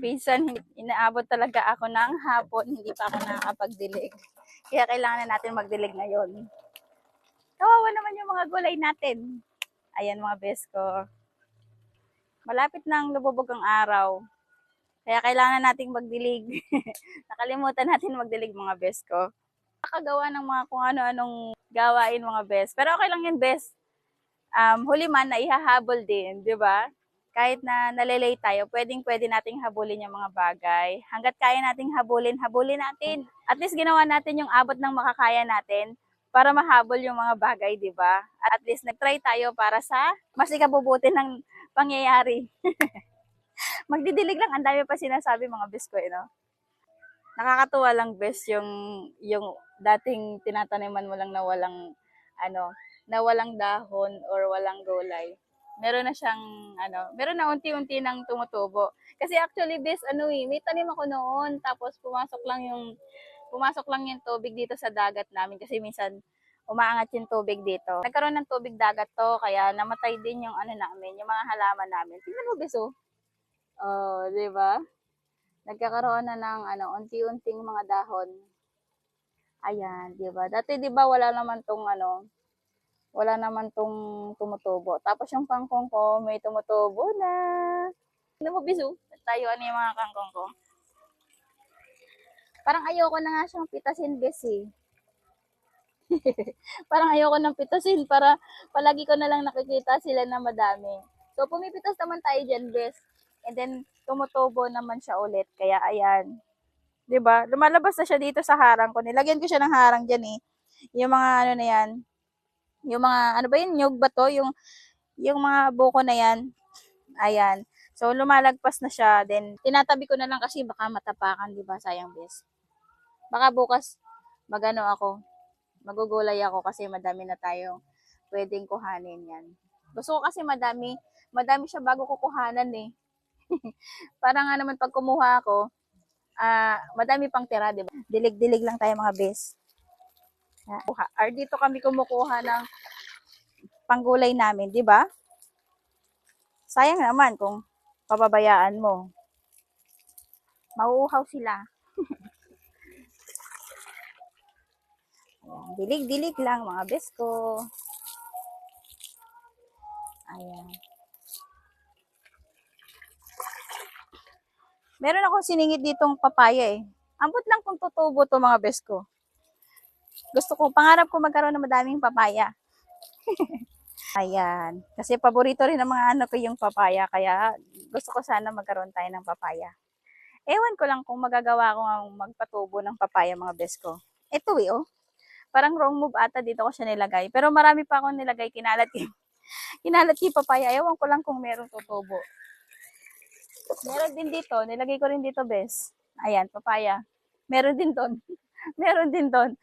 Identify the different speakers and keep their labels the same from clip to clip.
Speaker 1: Minsan, inaabot talaga ako ng hapon, hindi pa ako nakakapagdilig. Kaya kailangan na natin magdilig ngayon. Kawawa naman yung mga gulay natin. Ayan mga besko. Malapit nang lumubog ang araw. Kaya kailangan nating magdilig. Nakalimutan natin magdilig mga besko. Nakagawa ng mga kung ano-anong gawain mga bes. Pero okay lang yun bes. Huli man na ihahabol din, di ba? Kahit na nalilay tayo, pwede nating habulin yung mga bagay. Hanggat kaya nating habulin, habulin natin. At least ginawa natin yung abot ng makakaya natin para mahabol yung mga bagay, di ba? At least nag-try tayo para sa mas ikabubuti ng pangyayari. Magdidilig lang, ang dami pa sinasabi mga bes ko, no? Nakakatuwa lang bes yung dating tinataniman mo lang na walang walang dahon or walang gulay. Meron na siyang meron na unti-unti nang tumutubo. Kasi actually bes may tanim ako noon tapos pumasok lang yung tubig dito sa dagat namin kasi minsan umaangat yung tubig dito. Nagkaroon ng tubig dagat to kaya namatay din yung namin, yung mga halaman namin. Tingnan mo bes oh. Oh, 'di ba? Nagkakaroon na ng unti-unting mga dahon. Ayan, 'di ba? Dati 'di ba wala naman tong tumutubo. Tapos yung kangkong ko may tumutubo na. Ano mo bisu? Tayo yung mga kangkong ko. Parang ayoko na nga siyang pitasin besi. Parang ayoko nang pitasin para palagi ko na lang nakikita sila na madami. So pumipitas naman tayo diyan, bes. And then tumutubo naman siya ulit. Kaya ayan. 'Di ba? Lumalabas na siya dito sa harang ko. Nilagyan ko siya ng harang diyan eh. Yung mga na yan. Yung mga ba yun? Nyug ba to? Yung mga buko na yan. Ayan. So lumalagpas na siya. Then tinatabi ko na lang kasi baka matapakan, 'di ba? Sayang bes. Baka bukas magugulay ako kasi madami na tayo pwedeng kuhanin yan. Gusto ko kasi madami siya bago kukuhanan eh. Para nga naman pag kumuha ako, madami pang tira, di ba? Dilig-dilig lang tayo mga bes. Or dito kami kumukuha ng panggulay namin, di ba? Sayang naman kung pababayaan mo. Mauuhaw sila. Dilig-dilig lang mga bes ko. Ayan. Meron akong siningit ditong papaya eh. Ambot lang kung tutubo to mga bes ko. Pangarap ko magkaroon ng madaming papaya. Ayan. Kasi paborito rin ng mga ko yung papaya. Kaya gusto ko sana magkaroon tayo ng papaya. Ewan ko lang kung magagawa ko ang magpatubo ng papaya mga bes ko. Ito eh oh. Parang wrong move ata dito ko siya nilagay. Pero marami pa akong nilagay. Kinalat yung papaya. Ewan ko lang kung merong tutubo. Meron din dito. Nilagay ko rin dito bes. Ayan, papaya. Meron din doon. Meron din doon.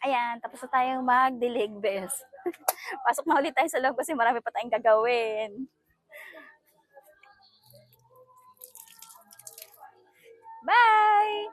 Speaker 1: Ayan, tapos na tayong magdilig, bes. Pasok na ulit tayo sa loob kasi marami pa tayong gagawin. Bye!